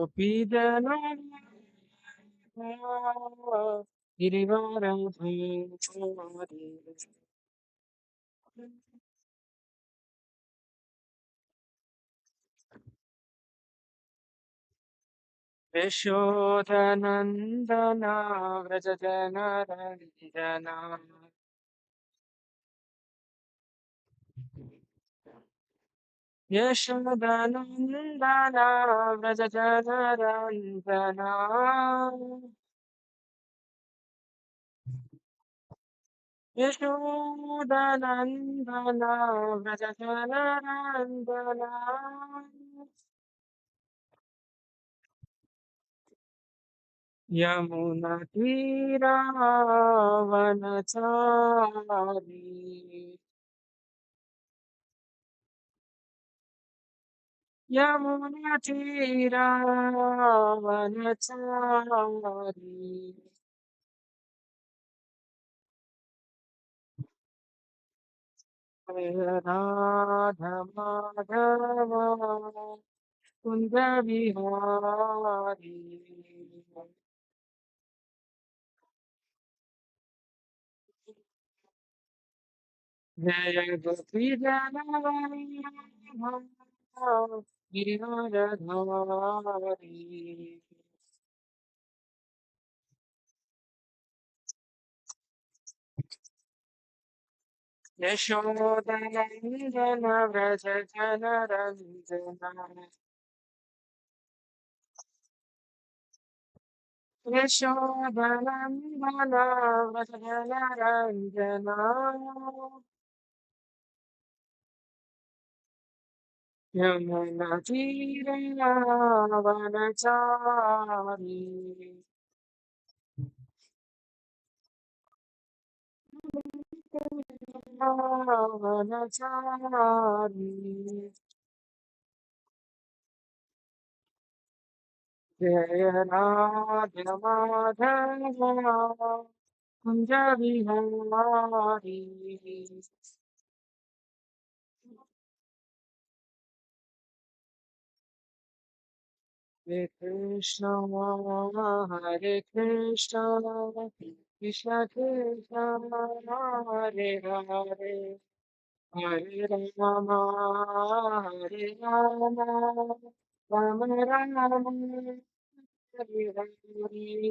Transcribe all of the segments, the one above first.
गोपीजन गिरिवरधारी यशोदनन्दना व्रजजनरञ्जना यशोदनन्दना व्रजजनरञ्जना यशोदनन्दना व्रजजनरञ्जना यमुनतीरावनचारी यमुनतीरावनचारी राधमाधव कुञ्जविहारी जय गोपीजनवल्लभ गिरिवरधारी यशोदनन्दन व्रज जनरञ्जना यशोदनन्दन व्रज जनरञ्जना यमुनतीरावनचारी वनचारी जय राधा माधव कुंज विहारी हरे कृष्ण कृष्ण कृष्ण हरे हरे हरे राम हरे राम राम राम हरे हरे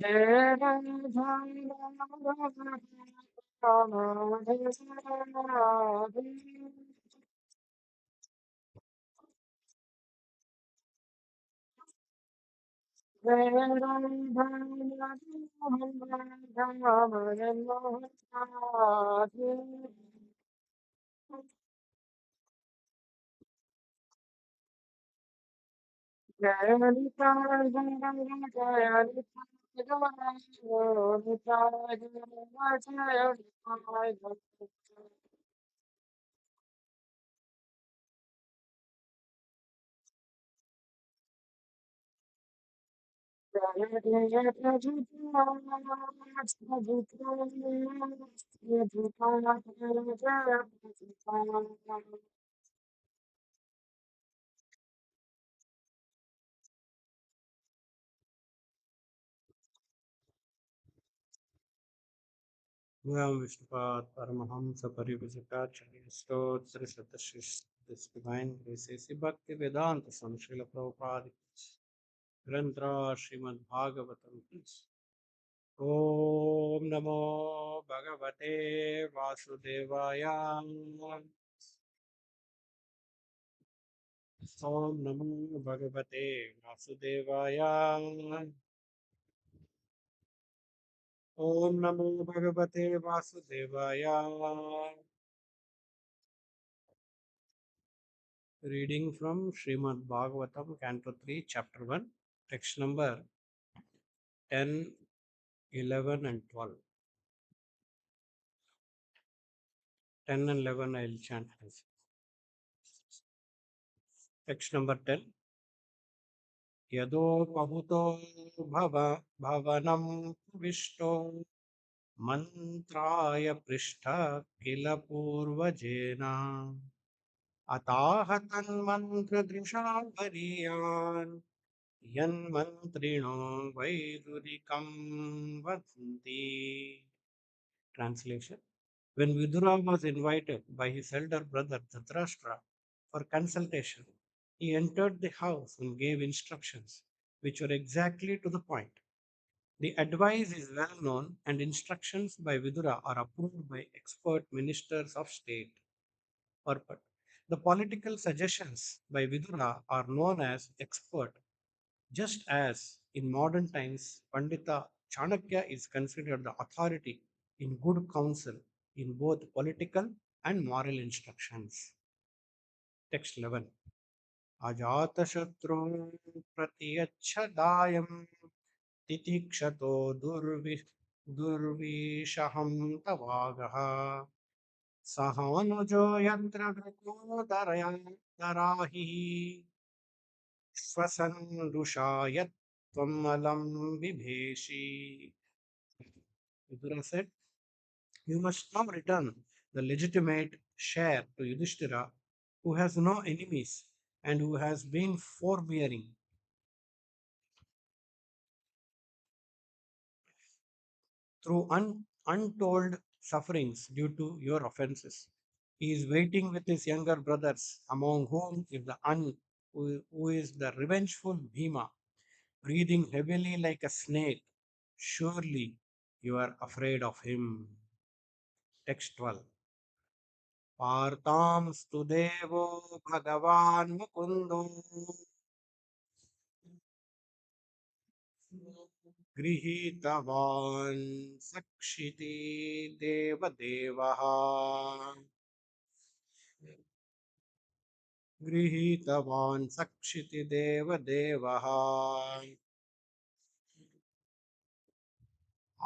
जय राधा राधे राधे जय राधा राधे जय ललिता जय Lalita Vishnupat Paramahamsa Parivajakaचार्य Stotra Shatashis this divine grace Bhakti Vedanta Swami Srila Prabhupada Grantra Srimad Bhagavatam Om Namo Bhagavate Vasudevaya Om Namo Bhagavate Vasudevaya Om Namo Bhagavate Vasudevaya. Reading from Srimad Bhagavatam, Canto 3, Chapter 1, text number 10, 11 and 12. 10 and 11 I will chant. Text number 10. यदोपहुतो भव भवनं विष्टो मन्त्राय पृष्ठ किल पूर्वजेन अताह तन्मन्त्रदृशा वरीयान् यन्मन्त्रिणो वैदुरिकं वदन्ति. Translation. When Vidura was invited by his elder brother Dhritarashtra for consultation, he entered the house and gave instructions which were exactly to the point. The advice is well known, and instructions by Vidura are approved by expert ministers of state. Purport. The political suggestions by Vidura are known as expert, just as in modern times, Pandita Chanakya is considered the authority in good counsel in both political and moral instructions. Text 11. अजातशत्रुं प्रतियच्छदायं तितिक्षतो दुर्विषहं तवागः सहानुजो यत्र वृकोदरया दराहि श्वसन् यत्त्वम् अलं बिभेषि. Vidura said, "You must now return the legitimate share to Yudhishthira, who has no enemies and who has been forbearing through untold sufferings due to your offenses. He is waiting with his younger brothers, among whom is who is the revengeful Bhima, breathing heavily like a snake. Surely you are afraid of him." Text 12. पार्तांस्तु देवो भगवान् मुकुन्दो गृहीतवान् सक्षिति देवदेवः गृहीतवान् सक्षिति देवदेवः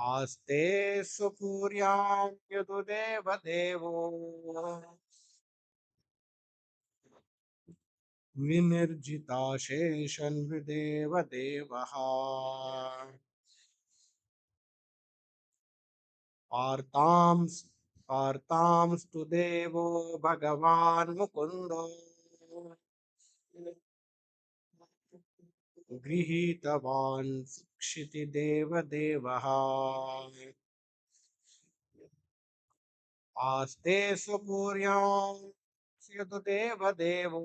आस्ते सुपूर्यां यदुदेवदेवो विनिर्जिताशेषन्विदेवदेवः पार्तांस् पार्तांस्तु देवो भगवान् मुकुन्दो गृहीतवान् क्षितिदेवदेवः आस्ते सुपूर्यां यदुदेवदेवो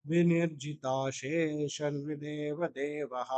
विनिर्जिताशेषन्विदेवदेवः.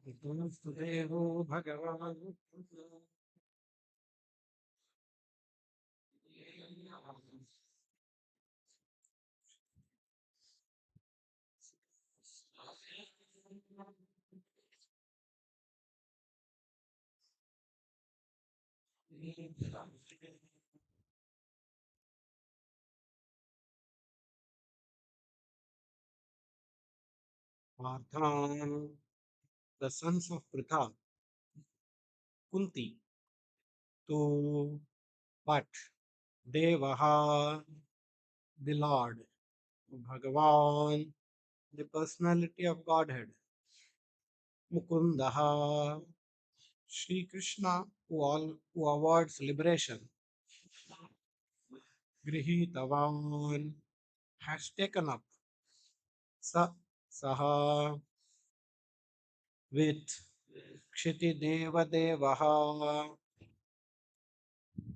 नमोस्तुतेहो भगवान् Parthan, the sons of Pritha, Kunti, to Pat, Devaha, the Lord, Bhagavan, the personality of Godhead, Mukundaha, Sri Krishna, who awards liberation, Grihitavan, has taken up, Sa, Saha, with Kshiti Deva Devaha,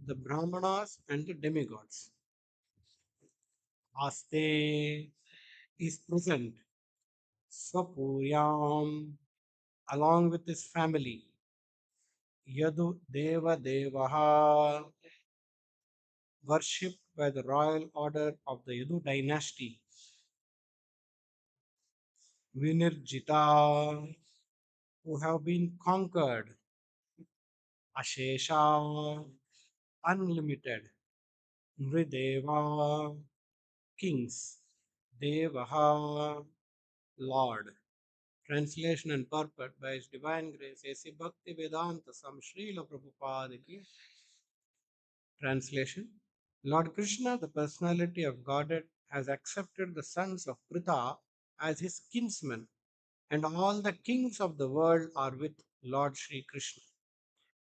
the Brahmanas and the demigods. Aste is present, Swapuryam, along with his family, Yadu Deva Devaha, worshipped by the royal order of the Yadu dynasty, Vinirjita, who have been conquered, Ashesha, unlimited, Nrideva, kings, Devaha, Lord. Translation and purport by His Divine Grace A.C. Bhakti Vedanta Sam Srila Prabhupada Ki. Translation. Lord Krishna, the personality of Godhead, has accepted the sons of Pritha as his kinsmen, and all the kings of the world are with Lord Sri Krishna.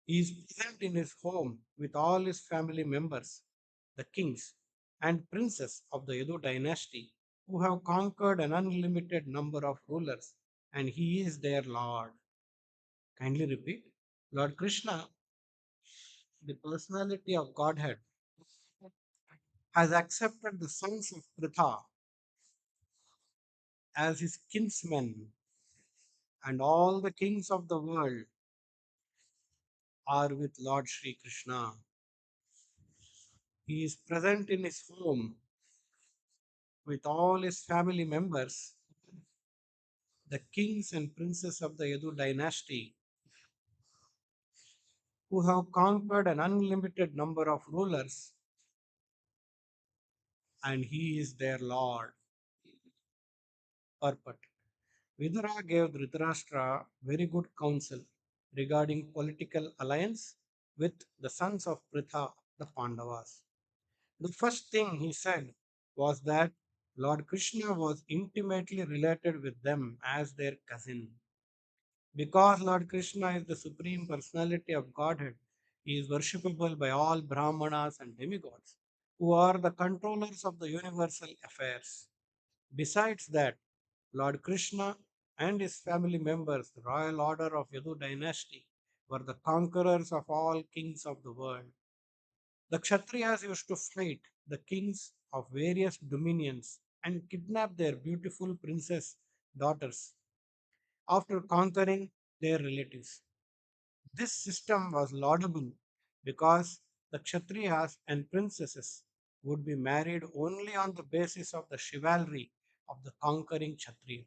He is present in his home with all his family members, the kings and princes of the Yadu dynasty, who have conquered an unlimited number of rulers, and he is their Lord. Kindly repeat. Lord Krishna, the personality of Godhead, has accepted the sons of Pritha as his kinsmen, and all the kings of the world are with Lord Sri Krishna. He is present in his home with all his family members, the kings and princes of the Yadu dynasty, who have conquered an unlimited number of rulers, and he is their Lord. Purport. Vidura gave Dhritarashtra very good counsel regarding political alliance with the sons of Pritha, the Pandavas. The first thing he said was that Lord Krishna was intimately related with them as their cousin. Because Lord Krishna is the supreme personality of Godhead, he is worshipable by all Brahmanas and demigods, who are the controllers of the universal affairs. Besides that, Lord Krishna and his family members, the royal order of Yadu dynasty, were the conquerors of all kings of the world. The Kshatriyas used to fight the kings of various dominions and kidnap their beautiful princess daughters after conquering their relatives. This system was laudable because the Kshatriyas and princesses would be married only on the basis of the chivalry of the conquering Kshatriya.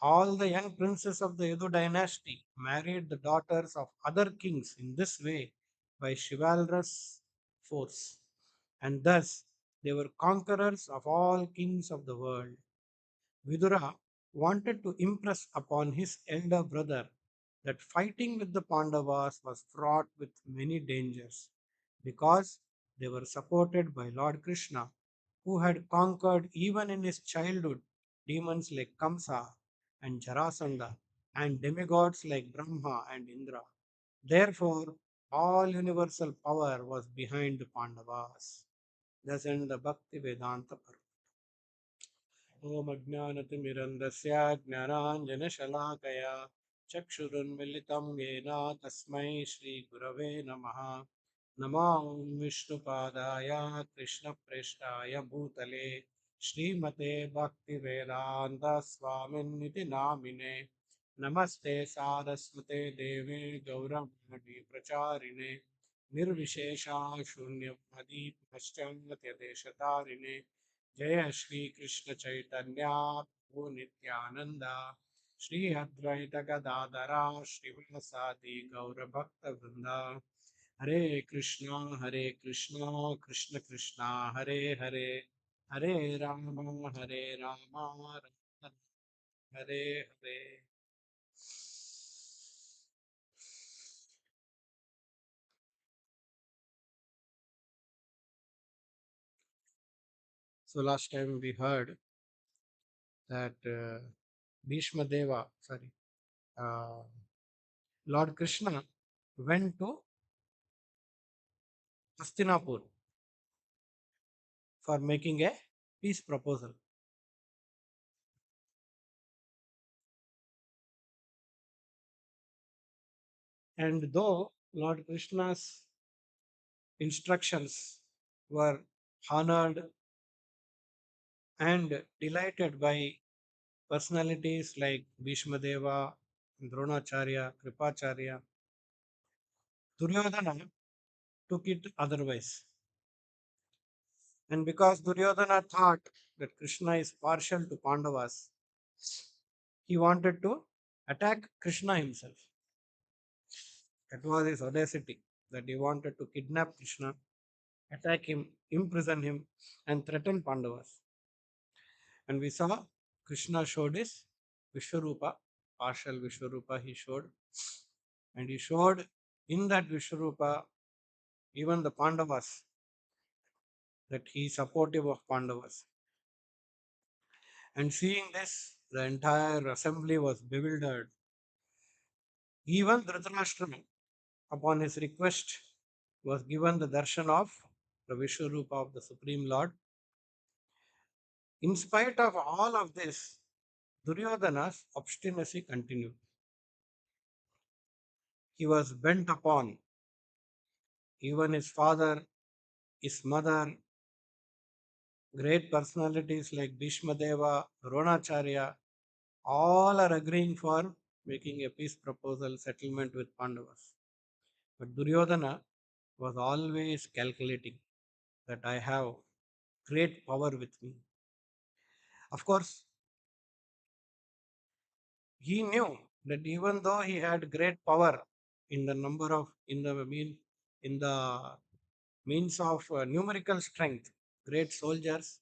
All the young princes of the Yadu dynasty married the daughters of other kings in this way by chivalrous force, and thus they were conquerors of all kings of the world. Vidura wanted to impress upon his elder brother that fighting with the Pandavas was fraught with many dangers because they were supported by Lord Krishna, who had conquered even in his childhood demons like Kamsa and Jarasandha and demigods like Brahma and Indra. Therefore, all universal power was behind the Pandavas. Thus end the Bhakti Vedanta ॐ अज्ञानतिमिरन्दस्य ज्ञानाञ्जनशलाकया चक्षुरुन्मिलितं येन तस्मै श्रीगुरवे नमः नमो विष्णुपादाय कृष्णप्रेष्ठाय भूतले श्रीमते भक्तिवेदान्तस्वामिन्निति नामिने नमस्ते सारस्वते देवे गौरवाणी प्रचारिणे निर्विशेषा शून्यवादी पश्चात्यदेशतारिणे जय श्री कृष्ण चैतन्या प्रभु नित्यानंद श्री अद्वैत गदाधरा श्रीवासादि गौर भक्त वृंदा हरे Krishna Krishna Krishna Hare Hare Hare Ram Hare Hare. So last time we heard that Bhishma Deva, sorry, uh, Lord Krishna went to Hastinapur for making a peace proposal. And though Lord Krishna's instructions were honored and delighted by personalities like Bhishma Deva, Dronacharya, Kripacharya, Duryodhana took it otherwise. And because Duryodhana thought that Krishna is partial to Pandavas, he wanted to attack Krishna himself. That was his audacity, that he wanted to kidnap Krishna, attack him, imprison him, and threaten Pandavas. And we saw Krishna showed his Vishwarupa, partial Vishwarupa he showed. And he showed in that Vishwarupa even the Pandavas, that he is supportive of Pandavas. And seeing this, the entire assembly was bewildered. Even Dhritarashtra, upon his request, was given the darshan of the Vishwarupa of the Supreme Lord. In spite of all of this, Duryodhana's obstinacy continued. He was bent upon even his father, his mother, great personalities like Bhishma Deva, Dronacharya, all are agreeing for making a peace proposal settlement with Pandavas. But Duryodhana was always calculating that I have great power with me. Of course, he knew that even though he had great power in the number of in the means of numerical strength, great soldiers,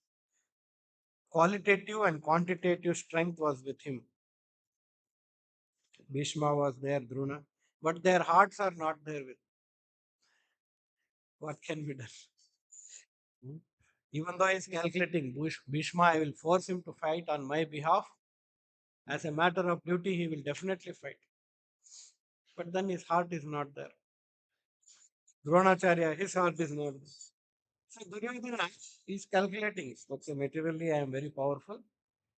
qualitative and quantitative strength was with him. Bhishma was there, Drona, but their hearts are not there with. What can be done? Hmm? Even though he is calculating, Bhishma, I will force him to fight on my behalf. As a matter of duty, he will definitely fight. But then his heart is not there. Dronacharya, his heart is not there. So Duryodhana is calculating. Okay, materially I am very powerful.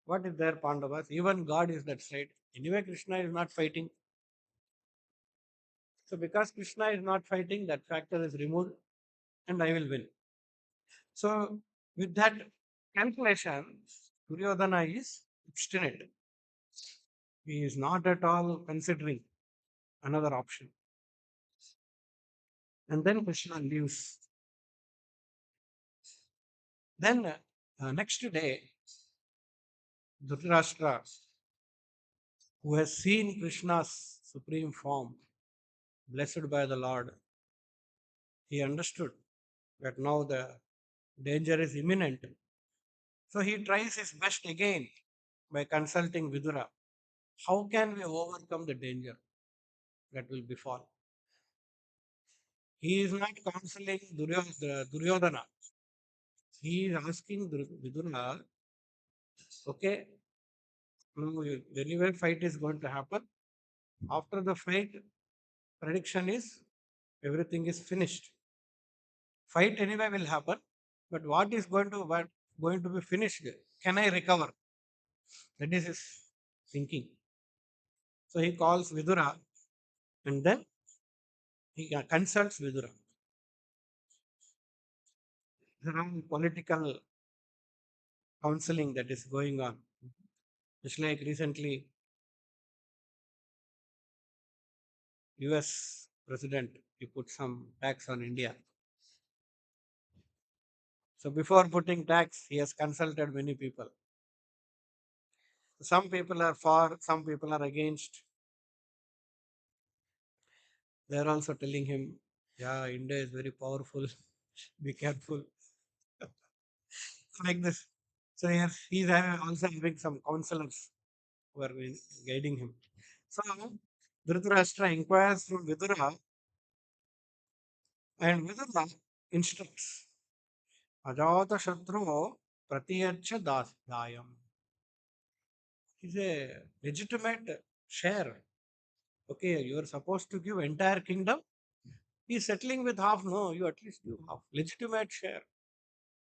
What is there, Pandavas? Even God is that side. Anyway, Krishna is not fighting. So because Krishna is not fighting, that factor is removed and I will win. So with that calculation, Duryodhana is obstinate. He is not at all considering another option. And then Krishna leaves. Then next day, Dhritarashtra, who has seen Krishna's supreme form, blessed by the Lord, he understood that now the danger is imminent. So he tries his best again by consulting Vidura. How can we overcome the danger that will befall? He is not counseling Duryodhana. He is asking Vidura, okay, now anyway fight is going to happen. After the fight, prediction is everything is finished. Fight anyway will happen, but going to be finished? Can I recover? That is his thinking. So he calls Vidura and then he consults Vidura. There are political counseling that is going on. Just like recently, US president, he put some tax on India. So before putting tax, he has consulted many people. Some people are for, some people are against. They are also telling him, yeah, India is very powerful. Be careful. Like this. So yes, he's also having some counselors who are guiding him. So Dhritarashtra inquires from Vidura, and Vidura instructs Ajata Shatru Pratiyachya Dayam. He's a legitimate share. Okay, you are supposed to give entire kingdom. He's settling with half. No, you at least give half. Legitimate share.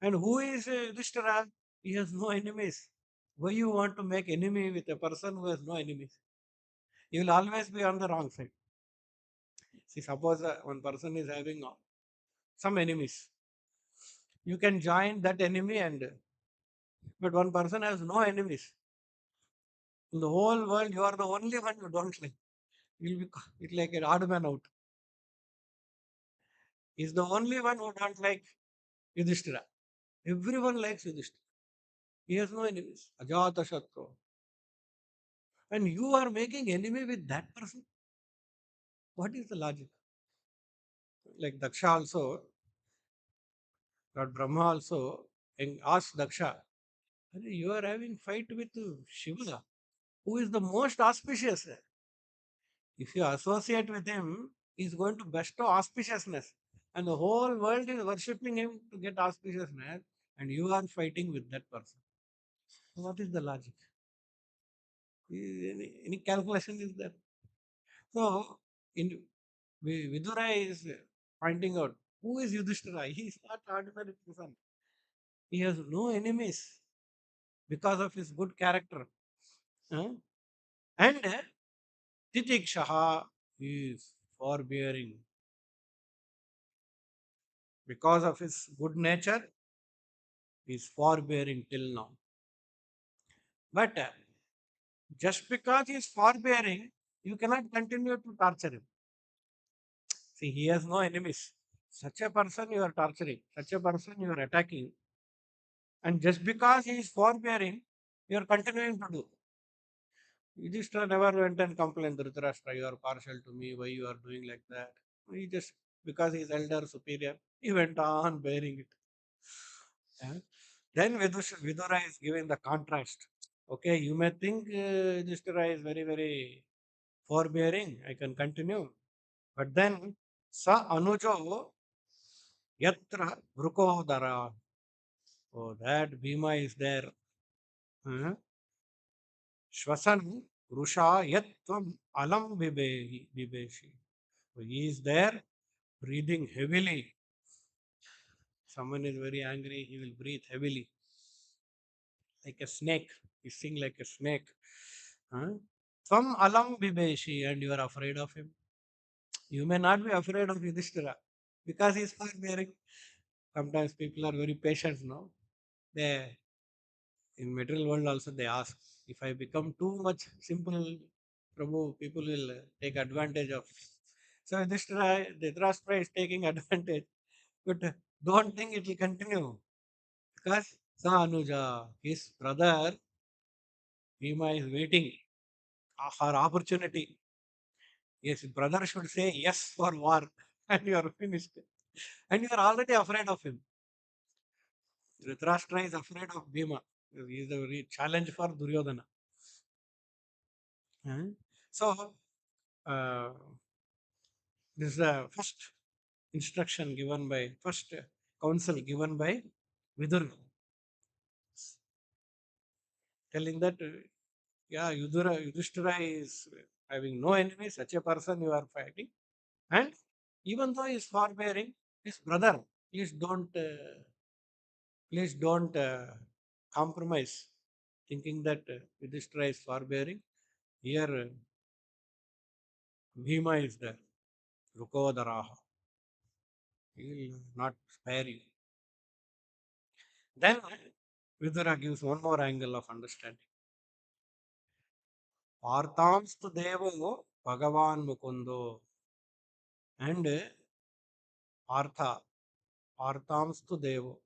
And who is Yudhishthira? He has no enemies. Why you want to make enemy with a person who has no enemies? You will always be on the wrong side. See, suppose one person is having some enemies. You can join that enemy, and but one person has no enemies. In the whole world, you are the only one you don't like. You'll be it's like an odd man out. He's the only one who don't like Yudhishthira. Everyone likes Yudhishthira. He has no enemies. Ajata Shatru. And you are making enemy with that person. What is the logic? Like Daksha also, Lord Brahma also asked Daksha, "Arey, you are having fight with Shiva, who is the most auspicious. If you associate with him, he is going to bestow auspiciousness. And the whole world is worshipping him to get auspiciousness, and you are fighting with that person. What is the logic? Any calculation is there? So, in Vidura is pointing out who is Yudhishthira. He is not ordinary person. He has no enemies because of his good character. Huh? And Titikshaha is forbearing. Because of his good nature, he is forbearing till now. But just because he is forbearing, you cannot continue to torture him. See, he has no enemies. Such a person you are torturing, such a person you are attacking, and just because he is forbearing, you are continuing to do. Yudhishthira never went and complained, Dhritarashtra, you are partial to me, why you are doing like that? He just, because he is elder, superior, he went on bearing it. Yeah. Then Vidura is giving the contrast. Okay, you may think Yudhishthira is very, very forbearing. I can continue. But then, Sa Anujo Yatra Vrukodara. Oh, that Bhima is there. Uh, Shvasan Rusha Yatvam Alam Bibeshi. So he is there breathing heavily. Someone is very angry, he will breathe heavily like a snake. Hissing like a snake. Huh? Tvam Alam Bibeshi, and you are afraid of him. You may not be afraid of Yudhishthira because he is forbearing. Sometimes people are very patient, no? They in material world also they ask, if I become too much simple, Prabhu, people will take advantage of. So this Dhritarashtra is taking advantage, but don't think it will continue because Sanuja, his brother, Bhima is waiting for opportunity. His brother should say yes for war, and you are finished. And you are already afraid of him. Dhritarashtra is afraid of Bhima. He is a very challenge for Duryodhana. So, uh, this is the first instruction given by, first counsel given by Vidur, telling that, yeah, Yudhishthira is having no enemy, such a person you are fighting. And even though he is forbearing, his brother, please don't, please don't compromise, thinking that Yudhishthira is forbearing. Here, Bhima is there. Rukodaraha. He will not spare you. Then Vidura gives one more angle of understanding. Partamstu Devo Bhagavan Mukundo. And Partha, Parthamstu Devo,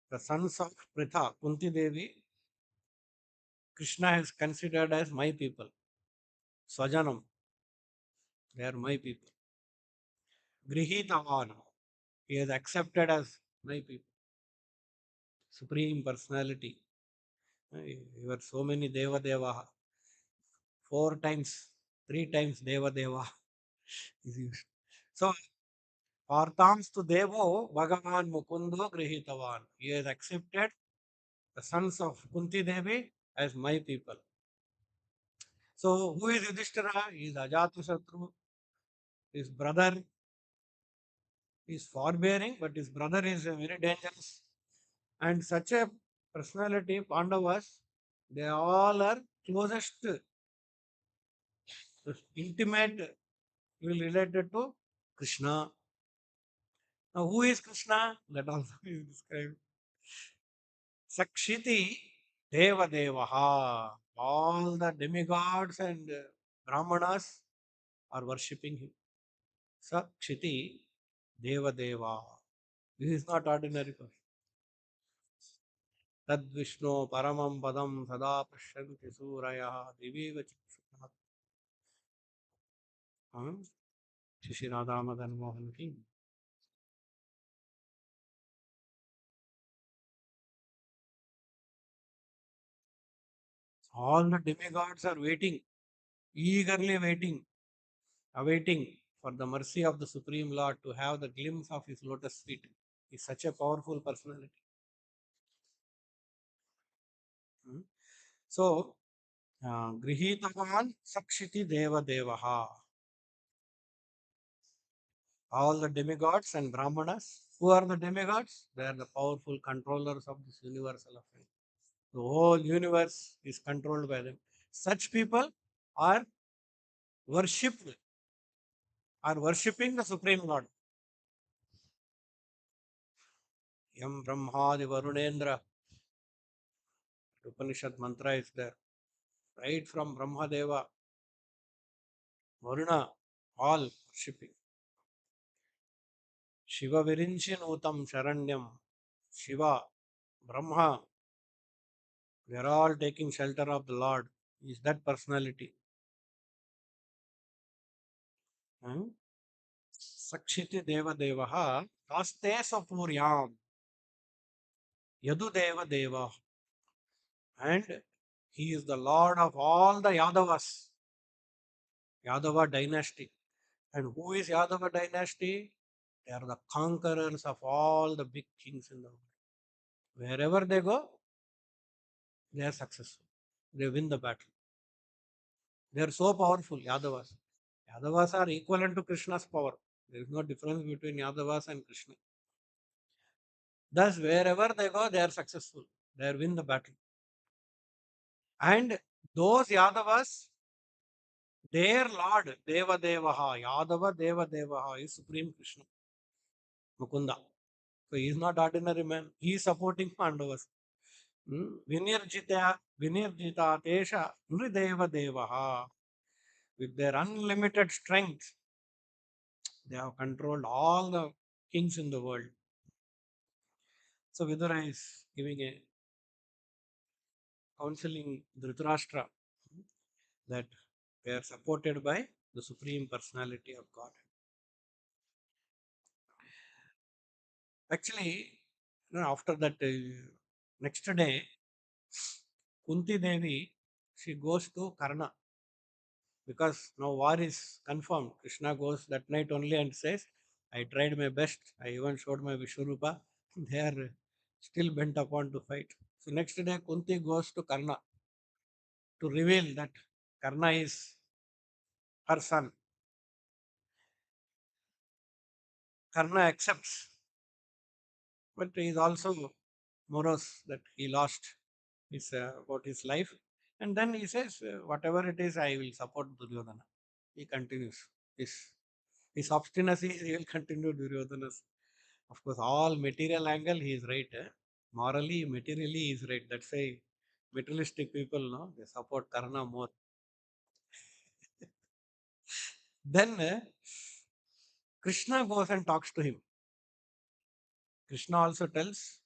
the sons of Pritha, Kunti Devi, Krishna has considered as my people. Swajanam, they are my people. Grihitavan, he has accepted as my people. Supreme personality. There were so many Deva Deva, four times, three times Deva Deva is used. So, Parthamstu Devo, Bhagavan Mukundo Grihitavan. He has accepted the sons of Kunti Devi as my people. So, who is Yudhishthira? He is Ajatashatru. His brother is forbearing, but his brother is very dangerous. And such a personality, Pandavas, they all are closest, intimate, will related to Krishna. Now, who is Krishna? That also is described. Sakshiti Deva Devaha. All the demigods and Brahmanas are worshipping him. Sakshiti Deva Deva. This is not ordinary person. Tad Vishnu Paramam Padam Sada Pashanti Suraya Diviva Chikshana. Shishi Radha Madan Mohan King. All the demigods are waiting, eagerly waiting, awaiting for the mercy of the Supreme Lord to have the glimpse of his lotus feet. He is such a powerful personality. Hmm. So, Grihitavan Sakshiti Deva Devaha. All the demigods and Brahmanas. Who are the demigods? They are the powerful controllers of this universal affair. The whole universe is controlled by them. Such people are worshipped, are worshipping the Supreme Lord. Yam Brahmadi Varunendra. Upanishad mantra is there. Right from Brahmadeva, Varuna, all worshipping. Shiva Virinchi Nutam Sharanyam. Shiva, Brahma, they are all taking shelter of the Lord. Is that personality? Hmm? Sakshiti Deva Devaha, Kaste Sapuryam, Yadu Deva Deva. And he is the Lord of all the Yadavas, Yadava dynasty. And who is Yadava dynasty? They are the conquerors of all the big kings in the world. Wherever they go, they are successful. They win the battle. They are so powerful, Yadavas. Yadavas are equivalent to Krishna's power. There is no difference between Yadavas and Krishna. Thus, wherever they go, they are successful. They win the battle. And those Yadavas, their Lord, Deva Devaha, Yadava Deva Devaha is Supreme Krishna, Mukunda. So he is not ordinary man. He is supporting Pandavas. Vinirjita, Vinirjita Tesha, Nrideva Devaha. With their unlimited strength, they have controlled all the kings in the world. So Vidura is giving a counseling Dhritarashtra that they are supported by the Supreme Personality of God. Actually, after that, next day, Kunti Devi, she goes to Karna because now war is confirmed. Krishna goes that night only and says, I tried my best. I even showed my Vishwarupa. They are still bent upon to fight. So next day, Kunti goes to Karna to reveal that Karna is her son. Karna accepts, but he is also morose that he lost his about his life. And then he says, whatever it is, I will support Duryodhana. He continues. His, his obstinacy, he will continue Duryodhana's. Of course, all material angle, he is right. Morally, materially, he is right. That's why materialistic people, no, they support Karna more. Then Krishna goes and talks to him. Krishna also tells,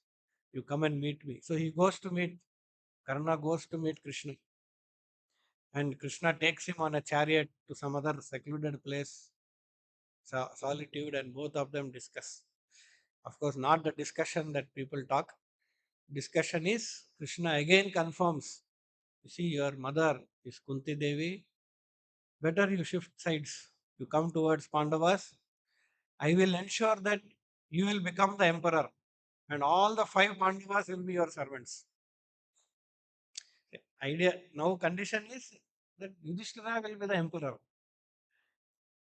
"You come and meet me." So he goes to meet, Karna goes to meet Krishna, and Krishna takes him on a chariot to some other secluded place, solitude, and both of them discuss. Of course, not the discussion that people talk. Discussion is Krishna again confirms, "You see, your mother is Kunti Devi. Better you shift sides. You come towards Pandavas. I will ensure that you will become the emperor, and all the five Pandavas will be your servants." Idea now condition is that Yudhishthira will be the emperor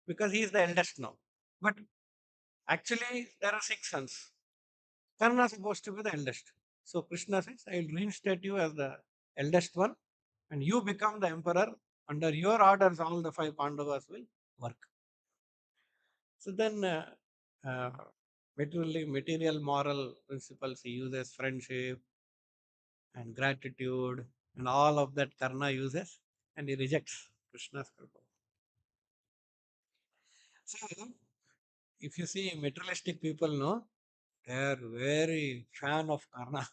because he is the eldest now. But actually, there are six sons. Karna is supposed to be the eldest. So Krishna says, "I will reinstate you as the eldest one, and you become the emperor. Under your orders, all the five Pandavas will work." So then, uh, material moral principles he uses, friendship and gratitude, and all of that Karna uses, and he rejects Krishna's proposal. So, if you see materialistic people, no, they are very fan of Karna.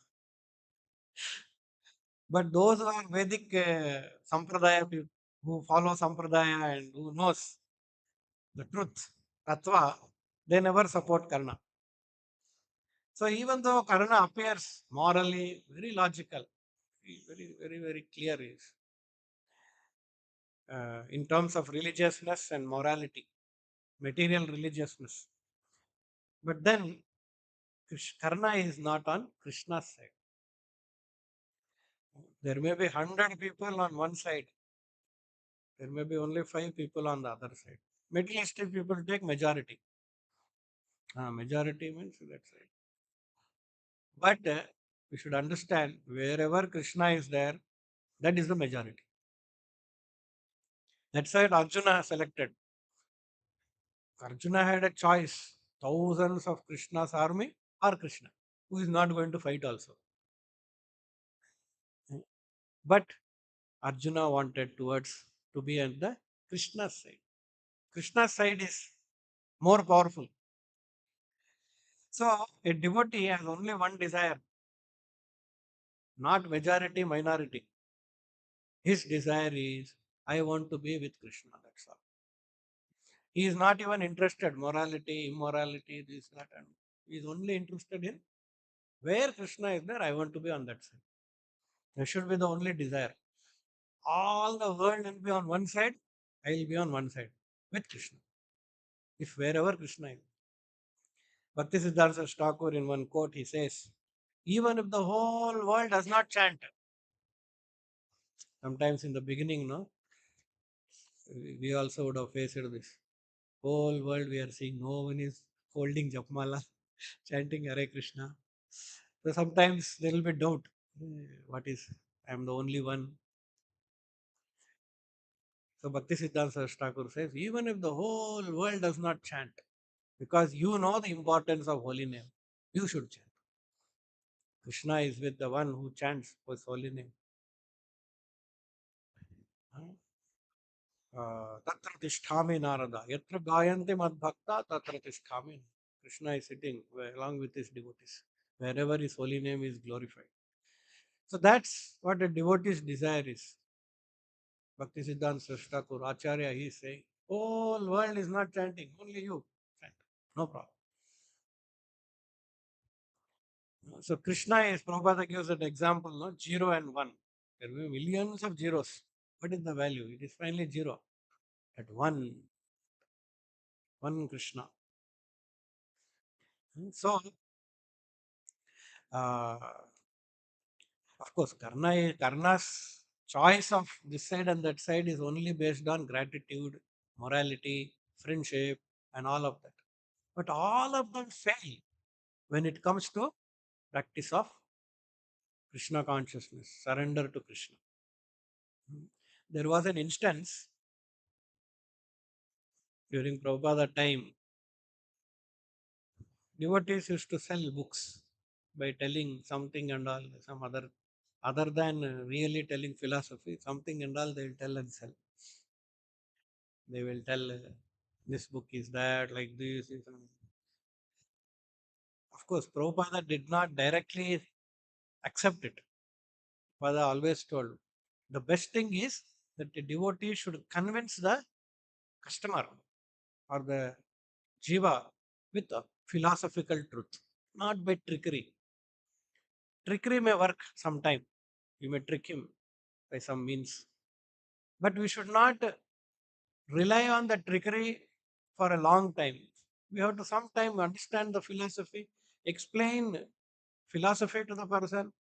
But those who are Vedic Sampradaya people, who follow Sampradaya and who knows the truth, Tattva, they never support Karna. So even though Karna appears morally very logical, very clear is in terms of religiousness and morality, material religiousness. But then Karna is not on Krishna's side. There may be 100 people on one side. There may be only five people on the other side. Materialistic people take majority. Majority means that's right. But we should understand wherever Krishna is there, that is the majority. That's why Arjuna selected. Arjuna had a choice. Thousands of Krishna's army or Krishna, who is not going to fight also. But Arjuna wanted towards to be on the Krishna's side. Krishna's side is more powerful. So a devotee has only one desire, not majority, minority. His desire is, I want to be with Krishna. That's all. He is not even interested morality, immorality, this, that, and he is only interested in where Krishna is there. I want to be on that side. That should be the only desire. All the world will be on one side. I will be on one side with Krishna. If wherever Krishna is. Bhakti Siddhanta Thakur in one quote he says, even if the whole world does not chant, sometimes in the beginning, no, we also would have faced this. Whole world we are seeing no one is holding Japmala, chanting Hare Krishna. So sometimes there will be doubt. What is, I am the only one. So Bhakti Siddhanta Thakur says, even if the whole world does not chant, because you know the importance of holy name, you should chant. Krishna is with the one who chants his holy name. Tatra tisthami Narada. Yatra gayante madbhakta tatra tisthami. Krishna is sitting along with his devotees. Wherever his holy name is glorified. So that's what a devotee's desire is. Bhakti Siddhanta Thakur, Acharya, he is saying, whole world is not chanting, only you chant. No problem. So Krishna is, Prabhupada gives an example, no? 0 and 1. There will be millions of zeros. What is the value? It is finally 0. At one Krishna. So, uh, of course, Karna's choice of this side and that side is only based on gratitude, morality, friendship, and all of that. But all of them fail when it comes to practice of Krishna consciousness, surrender to Krishna. There was an instance during Prabhupada time, devotees used to sell books by telling something and all, some other than really telling philosophy, something and all they will tell and sell. They will tell. This book is that, like this. Of course, Prabhupada did not directly accept it. Prabhupada always told the best thing is that the devotee should convince the customer or the jiva with a philosophical truth, not by trickery. Trickery may work sometime. You may trick him by some means, but we should not rely on the trickery for a long time. We have to sometime understand the philosophy, explain philosophy to the person.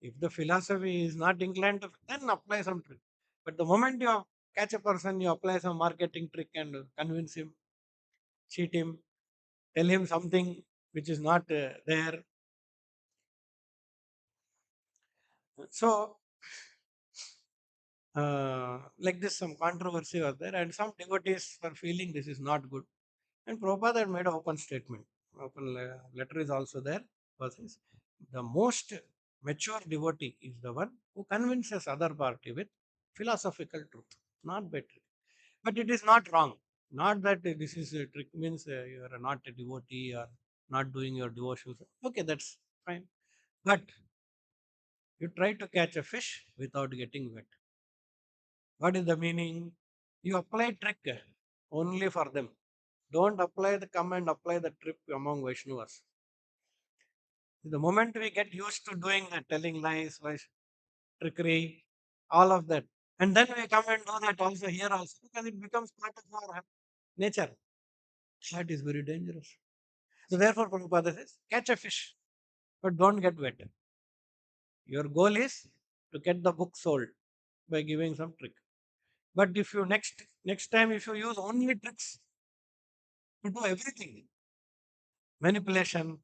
If the philosophy is not inclined to, then apply some trick. But the moment you catch a person, you apply some marketing trick and convince him, cheat him, tell him something which is not there. So, like this, some controversy was there, and some devotees were feeling this is not good. And Prabhupada had made an open statement. Letter is also there. Was his, the most mature devotee is the one who convinces other party with philosophical truth, not by trick. But it is not wrong. Not that this is a trick means you are not a devotee or not doing your devotions. Okay, that's fine. But you try to catch a fish without getting wet. What is the meaning? You apply trick only for them. Don't apply the come and apply the trick among Vaishnavas. The moment we get used to doing that, telling lies, trickery, all of that, and then we come and do that also here also, because it becomes part of our nature. That is very dangerous. So therefore, Prabhupada says, catch a fish, but don't get wet. Your goal is to get the book sold by giving some trick. But if you next time if you use only tricks to do everything, manipulation,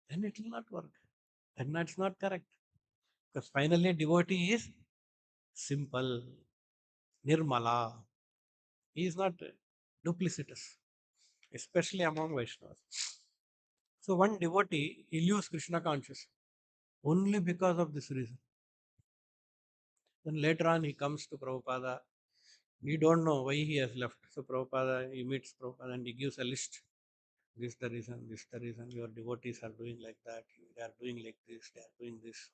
then it will not work. And that's not correct. Because finally devotee is simple, nirmala. He is not duplicitous, especially among Vaishnavas. So one devotee, he leaves Krishna conscious only because of this reason. Then later on he comes to Prabhupada. We don't know why he has left. So Prabhupada, he meets Prabhupada and he gives a list. This the reason, your devotees are doing like that, they are doing like this, they are doing this.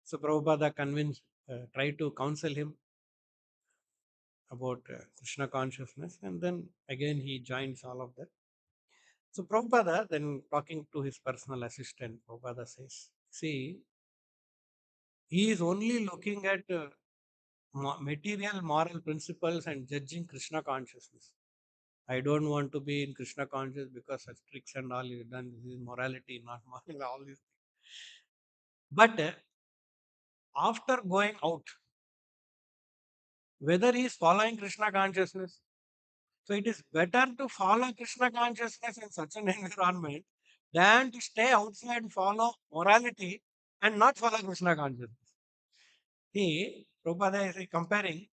So Prabhupada tried to counsel him about Krishna consciousness, and then again he joins all of that. So Prabhupada, then talking to his personal assistant, Prabhupada says, see, he is only looking at material moral principles and judging Krishna consciousness. I don't want to be in Krishna conscious because such tricks and all is done. This is morality, not moral, all these. But after going out, whether he is following Krishna consciousness, so it is better to follow Krishna consciousness in such an environment than to stay outside, follow morality, and not follow Krishna consciousness. He, Prabhupada is comparing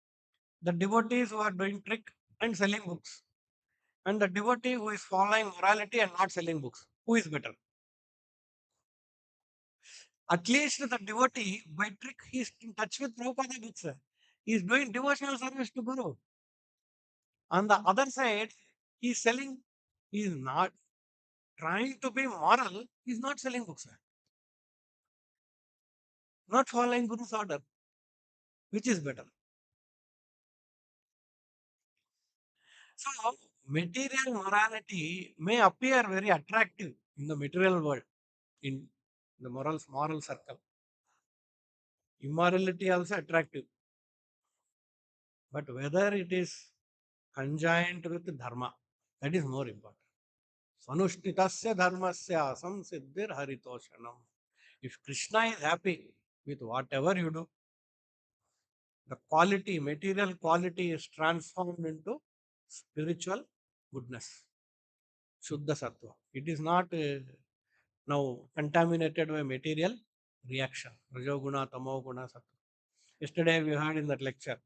the devotees who are doing trick and selling books, and the devotee who is following morality and not selling books. Who is better? At least the devotee, by trick, he is in touch with Prabhupada books. He is doing devotional service to Guru. On the other side, he is selling, he is not trying to be moral, he is not selling books, not following Guru's order, which is better. So, material morality may appear very attractive in the material world, in the moral circle. Immorality also attractive, but whether it is conjoined with dharma, that is more important. Sanushtitasya dharmasya samsiddhir haritoshanam. If Krishna is happy with whatever you do, the quality, material quality is transformed into spiritual goodness, Shuddha Sattva. It is not now contaminated by material reaction, Rajoguna, Tamoguna, Sattva. Yesterday we heard in that lecture,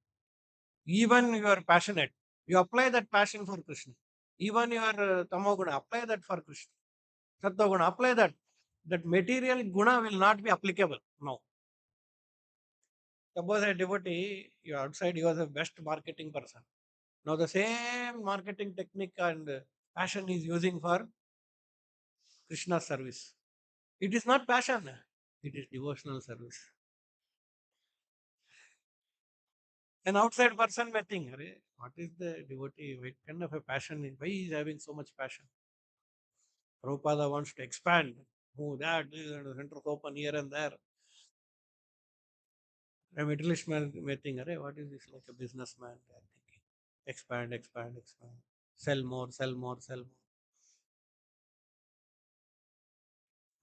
even you are passionate, you apply that passion for Krishna. Even you are Tamoguna, apply that for Krishna. Sattva Guna, apply that. That material guna will not be applicable. No. Suppose a devotee, you outside, he was a best marketing person. Now the same marketing technique and passion is using for Krishna service. It is not passion, it is devotional service. An outside person may think, "Arey, what is the devotee? What kind of a passion? Why he is having so much passion? Prabhupada wants to expand. Oh, that, this, and the centers open here and there. A middle man may think, "Arey, what is this? Like a businessman. They are thinking, expand, expand, expand. Sell more, sell more, sell more.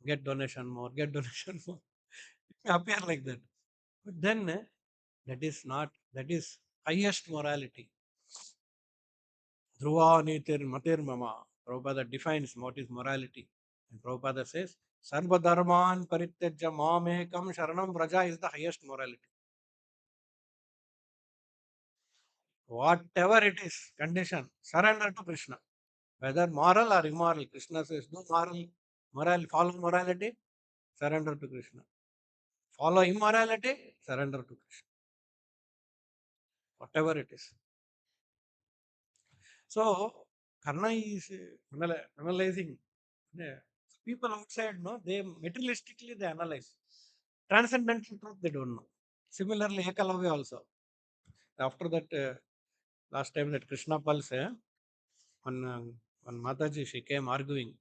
Get donation more, get donation more." It may appear like that. But then that is not, that is highest morality. Dhruva nitir matir mama. Prabhupada defines what is morality. And Prabhupada says, Sarva dharman parityajya mamekam sharanam vraja is the highest morality. Whatever it is, condition, surrender to Krishna. Whether moral or immoral, Krishna says, do follow morality, surrender to Krishna. Follow immorality, surrender to Krishna. Whatever it is. So, Karna is analyzing. Yeah. People outside know, they materialistically they analyze. Transcendental truth they don't know. Similarly, Ekalavya also. After that, last time that Krishna Pulse, when Mataji, she came arguing,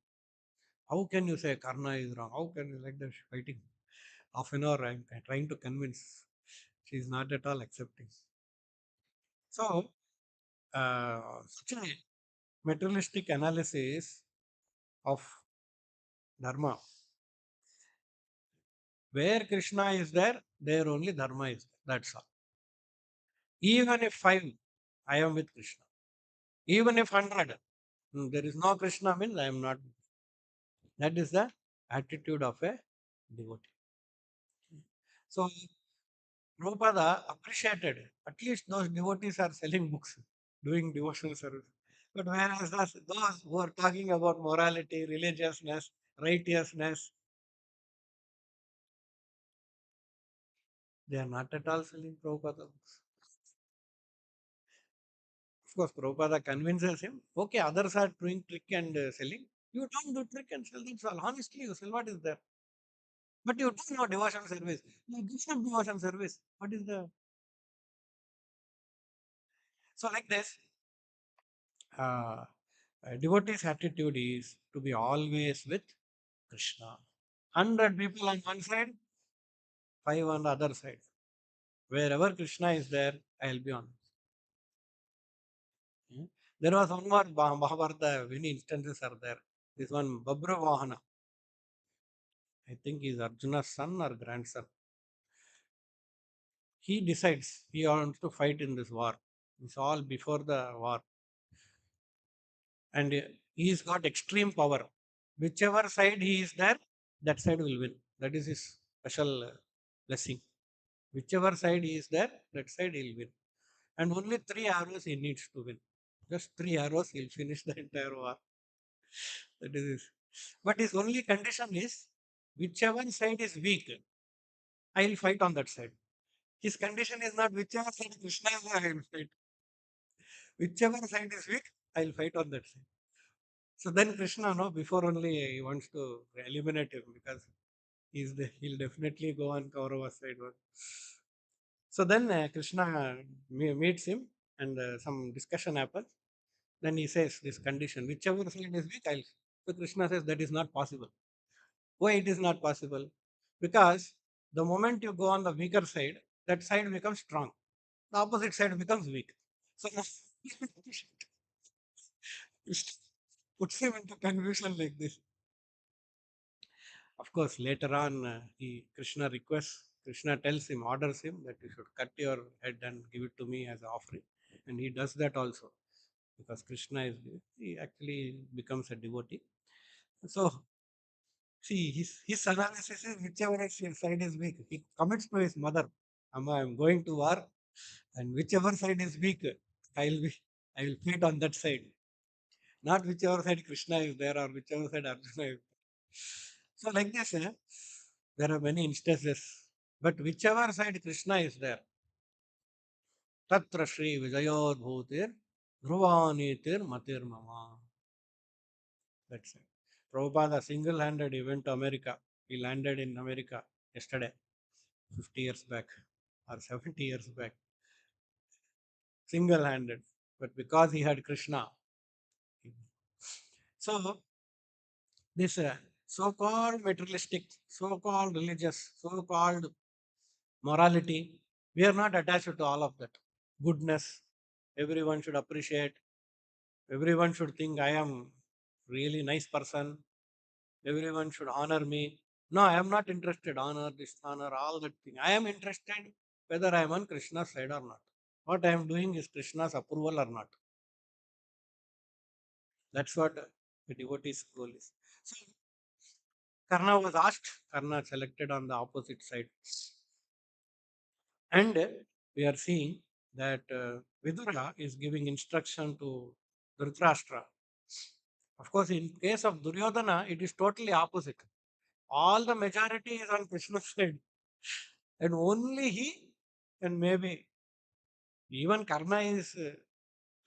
how can you say Karna is wrong? How can you like that fighting? Half an hour I'm trying to convince. She is not at all accepting. So, such a materialistic analysis of Dharma, where Krishna is there, there only Dharma is there. That's all. Even if 5, I am with Krishna. Even if 100, there is no Krishna means I am not. That is the attitude of a devotee. So Prabhupada appreciated at least those devotees are selling books, doing devotional service. But whereas those who are talking about morality, religiousness, righteousness, they are not at all selling Prabhupada books. Of course, Prabhupada convinces him, okay, others are doing trick and selling. You don't do trick and sell, that's all. Honestly, you sell what is there. But you do no devotion service. You give some devotion service. What is the. So, like this, uh, a devotee's attitude is to be always with Krishna. 100 people on one side, 5 on the other side. Wherever Krishna is there, I will be on. Hmm. There was one more Mahabharata, many instances are there. This one, Babra Vahana. I think he's Arjuna's son or grandson. He decides he wants to fight in this war. It's all before the war. And he's got extreme power. Whichever side he is there, that side will win. That is his special blessing. Whichever side he is there, that side he'll win. And only 3 arrows he needs to win. Just 3 arrows, he'll finish the entire war. That is his. But his only condition is whichever side is weak, I'll fight on that side. His condition is not whichever side Krishna is there, I'll fight. Whichever side is weak, I'll fight on that side. So then Krishna, no, before only he wants to eliminate him because he'll definitely go on Kaurava side. So then Krishna meets him and some discussion happens. Then he says this condition, whichever side is weak, I'll. So Krishna says that is not possible. Why it is not possible? Because the moment you go on the weaker side, that side becomes strong. The opposite side becomes weak. So puts him into confusion like this. Of course, later on, Krishna requests, Krishna tells him, orders him that you should cut your head and give it to me as an offering. And he does that also because Krishna is, he actually becomes a devotee. So, see, his analysis is whichever side is weak, he commits to his mother, Amma, I'm going to war, and whichever side is weak, I'll be, I will fight on that side. Not whichever side Krishna is there or whichever side Arjuna is. So, like this, there are many instances. But whichever side Krishna is there, Tatra Shri Vijayodbhutir Dhruvanitir Matir Mama. That's it. Prabhupada single handed he went to America. He landed in America yesterday, 50 years back or 70 years back, single handed. But because he had Krishna. So, this so called materialistic, so called religious, so called morality, we are not attached to all of that. Goodness, everyone should appreciate, everyone should think I am really nice person, everyone should honor me. No, I am not interested, honor, dishonor, all that thing. I am interested whether I am on Krishna's side or not. What I am doing is Krishna's approval or not. That's what the devotee's goal is. So Karna was asked, Karna selected on the opposite side. And we are seeing that Vidura is giving instruction to Dhritarashtra. Of course, in case of Duryodhana, it is totally opposite. All the majority is on Krishna's side, and only he, and maybe even Karna is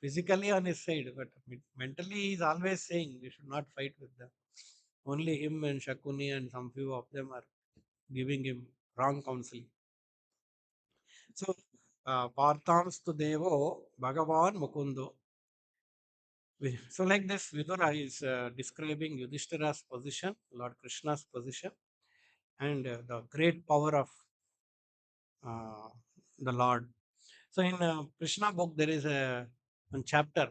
physically on his side, but mentally he is always saying we should not fight with them. Only him and Shakuni and some few of them are giving him wrong counseling. So, Parthamstu Devo Bhagavan Mukundo. So, like this, Vidura is describing Yudhishthira's position, Lord Krishna's position, and the great power of uh, the Lord. So, in Krishna book, there is a one chapter.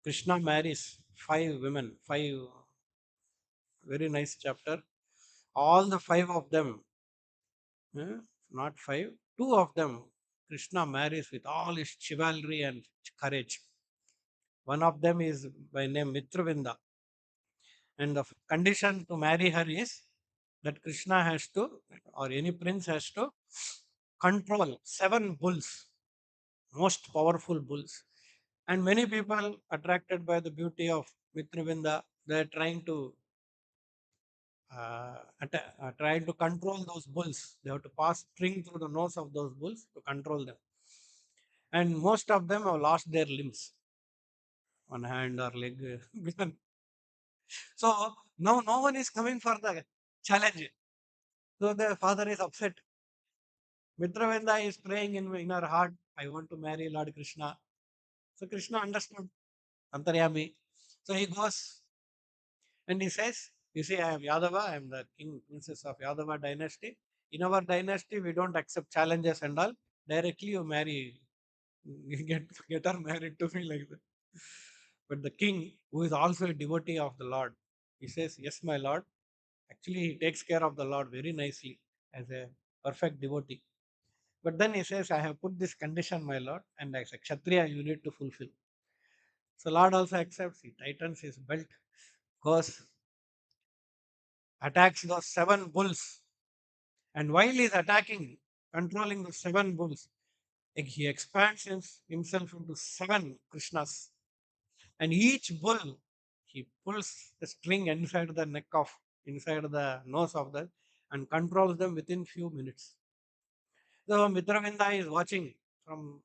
Krishna marries five women, five very nice chapter. All the five of them, eh, not five, two of them, Krishna marries with all his chivalry and courage. One of them is by name Mitravinda, and the condition to marry her is that Krishna has to, or any prince has to, control seven bulls, most powerful bulls. And many people attracted by the beauty of Mitravinda, they are trying to trying to control those bulls. They have to pass string through the nose of those bulls to control them. And most of them have lost their limbs, one hand or leg. So now no one is coming for the challenge. So the father is upset. Mitravenda is praying in her heart, I want to marry Lord Krishna. So Krishna understood Antaryami. So he goes and he says, you see, I am Yadava, I am the king, princess of Yadava dynasty. In our dynasty, we don't accept challenges and all. Directly you marry, you get her married to me like that. But the king, who is also a devotee of the Lord, he says, yes, my Lord. Actually, he takes care of the Lord very nicely as a perfect devotee. But then he says, I have put this condition, my Lord, and as a Kshatriya, you need to fulfill. So Lord also accepts. He tightens his belt, goes, attacks those seven bulls. And while he is attacking, controlling the seven bulls, he expands himself into seven Krishnas. And each bull, he pulls the string inside the neck of, inside the nose of the, and controls them within few minutes. So Mitravinda is watching from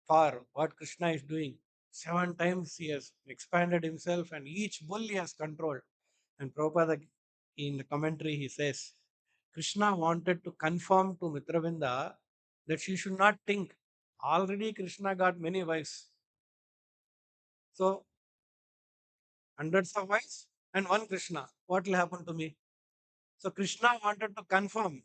far what Krishna is doing. Seven times he has expanded himself and each bull he has controlled. And Prabhupada in the commentary he says, Krishna wanted to confirm to Mitravinda that she should not think, already Krishna got many wives. So hundreds of wives and one Krishna. What will happen to me? So Krishna wanted to confirm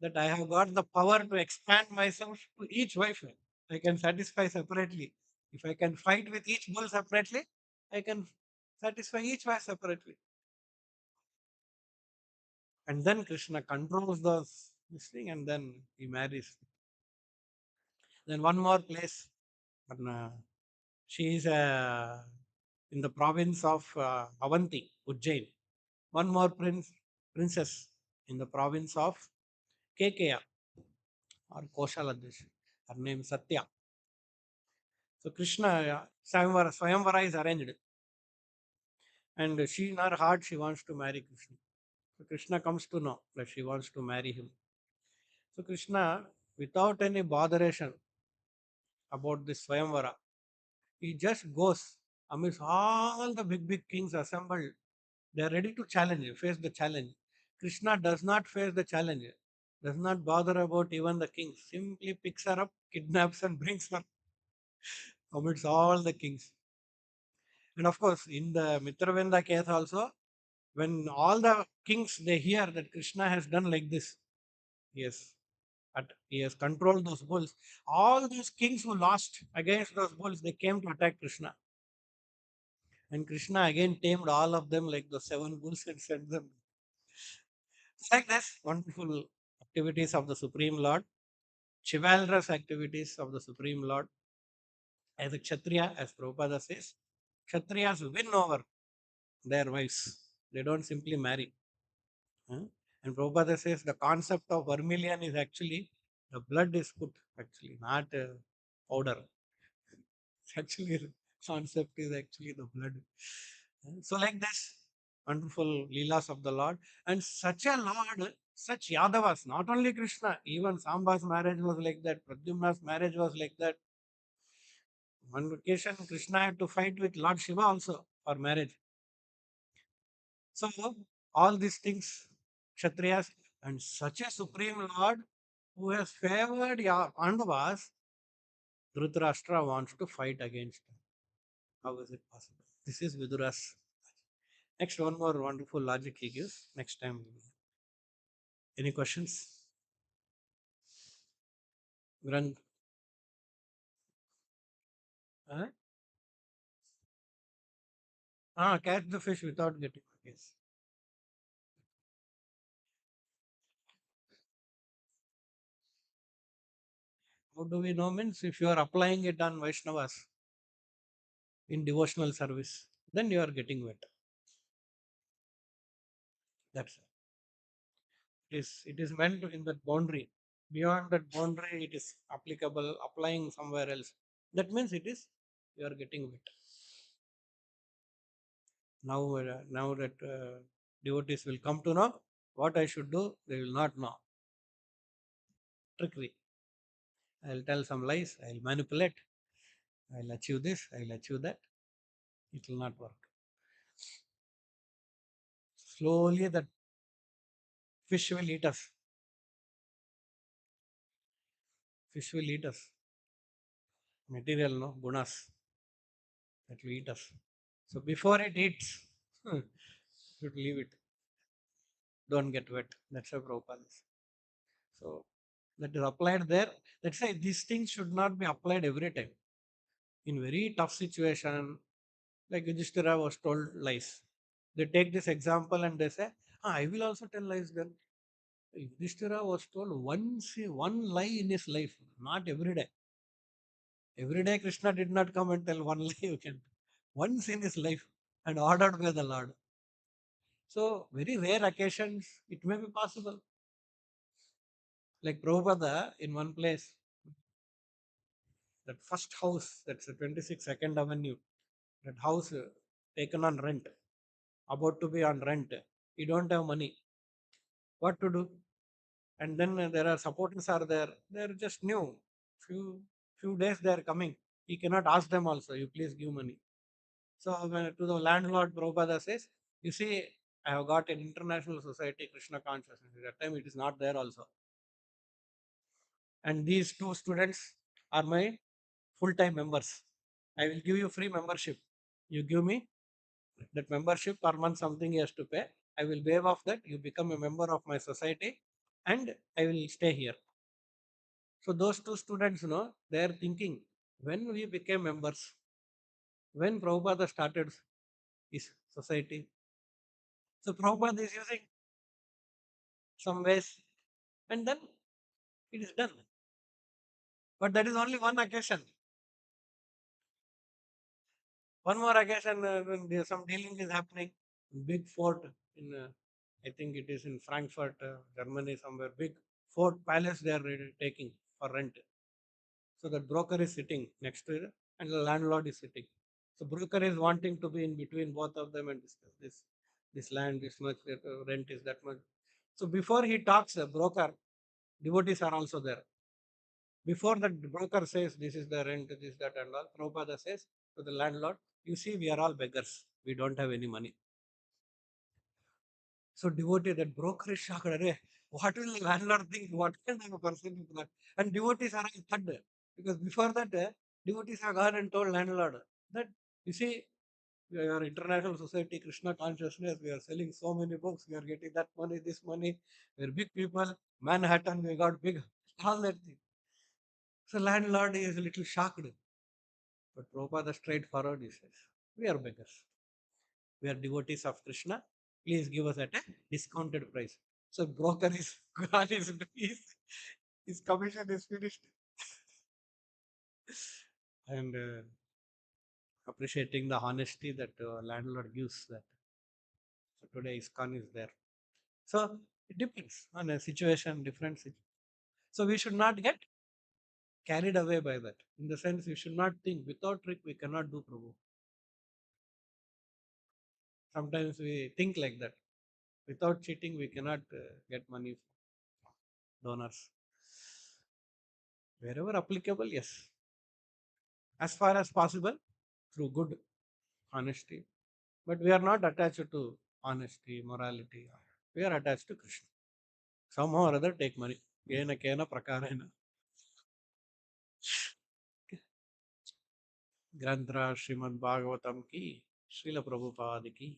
that I have got the power to expand myself to each wife. I can satisfy separately. If I can fight with each bull separately, I can satisfy each wife separately. And then Krishna controls this thing and then he marries. Then one more place. And, she is in the province of Avanti, Ujjain. One more princess in the province of Kekeya or Koshaladesh. Her name is Satya. So Krishna, Swayamvara is arranged. And she in her heart, she wants to marry Krishna. So Krishna comes to know that she wants to marry him. So Krishna, without any botheration about this Swayamvara, he just goes amidst all the big, big kings assembled. They are ready to challenge, face the challenge. Krishna does not face the challenge, does not bother about even the kings, simply picks her up, kidnaps and brings her amidst all the kings. And of course, in the Mitravenda case also, when all the kings they hear that Krishna has done like this, yes, he has controlled those bulls. All those kings who lost against those bulls, they came to attack Krishna. And Krishna again tamed all of them like the seven bulls and sent them. It's like this wonderful activities of the Supreme Lord, chivalrous activities of the Supreme Lord. As a Kshatriya, as Prabhupada says, Kshatriyas win over their wives. They don't simply marry. Huh? And Prabhupada says the concept of vermilion is actually the blood is put, actually, not powder. It's actually the concept is actually the blood. So, like this, wonderful Leelas of the Lord. And such a Lord, such Yadavas, not only Krishna, even Samba's marriage was like that, Pradyumna's marriage was like that. One occasion, Krishna had to fight with Lord Shiva also for marriage. So, all these things, Kshatriyas, and such a supreme Lord who has favored Pandavas, Dhritarashtra wants to fight against them. How is it possible? This is Vidura's. Next, one more wonderful logic he gives. Next time. Any questions? Grant. Huh? Catch the fish without getting. Yes. How do we know? Means if you are applying it on Vaishnavas in devotional service, then you are getting wet. That's it is meant in that boundary. Beyond that boundary, it is applicable, applying somewhere else. That means it is you are getting wet. Now that devotees will come to know what I should do, they will not know. Trickery. I'll tell some lies, I'll manipulate, I'll achieve this, I'll achieve that. It will not work. Slowly that fish will eat us. Fish will eat us. Material, no, gunas, that will eat us. So before it eats, should leave it. Don't get wet. That's a Prabhupada. So that is applied there. Let's say these things should not be applied every time. In very tough situation, like Yudhishthira was told lies. They take this example and they say, I will also tell lies then. Yudhishthira was told one lie in his life, not every day. Every day Krishna did not come and tell one lie you can. Once in his life and ordered by the Lord. So very rare occasions it may be possible. Like Prabhupada in one place, that first house, that's the 26 Second Avenue, that house taken on rent, about to be on rent. You don't have money. What to do? And then there are supporters are there. They're just new. Few days they are coming. He cannot ask them also. You please give money. So when to the landlord, Prabhupada says, you see, I have got an international society, Krishna consciousness. At that time, it is not there also. And these two students are my full-time members. I will give you free membership. You give me that membership per month, something he has to pay. I will waive off that. You become a member of my society and I will stay here. So those two students, they are thinking, when we became members, when Prabhupada started his society. So Prabhupada is using some ways and then it is done. But that is only one occasion. One more occasion when there some dealing is happening. Big fort in, I think it is in Frankfurt, Germany, somewhere. Big fort palace they are taking for rent. So the broker is sitting next to it and the landlord is sitting. So broker is wanting to be in between both of them and discuss this land, this much rent is that much. So before he talks, broker, Devotees are also there. Before that, the broker says, this is the rent, this, that, and all. Prabhupada says to the landlord, you see, we are all beggars. We don't have any money. So devotee, that broker is shocked. "Arey, what will the landlord think? What kind of a person is that?" And devotees are all third. Because before that, devotees have gone and told landlord that, you see, we are international society, Krishna consciousness, we are selling so many books, we are getting that money, this money, we are big people, Manhattan, we got big, all that thing. So landlord is a little shocked. But Prabhupada straightforward, he says, we are beggars. We are devotees of Krishna. Please give us at a discounted price. So broker is gone, his commission is finished. And appreciating the honesty that landlord gives that. So today ISKCON is there. So it depends on a situation, different situation. So we should not get carried away by that. In the sense, we should not think without trick we cannot do Prabhu. Sometimes we think like that. Without cheating, we cannot get money from donors. Wherever applicable, yes. As far as possible, through good honesty. But we are not attached to honesty, morality. We are attached to Krishna. Somehow or other, take money. Kena kena prakarena. ग्रंथराज Shrimad Bhagavatam की श्रील प्रभुपाद की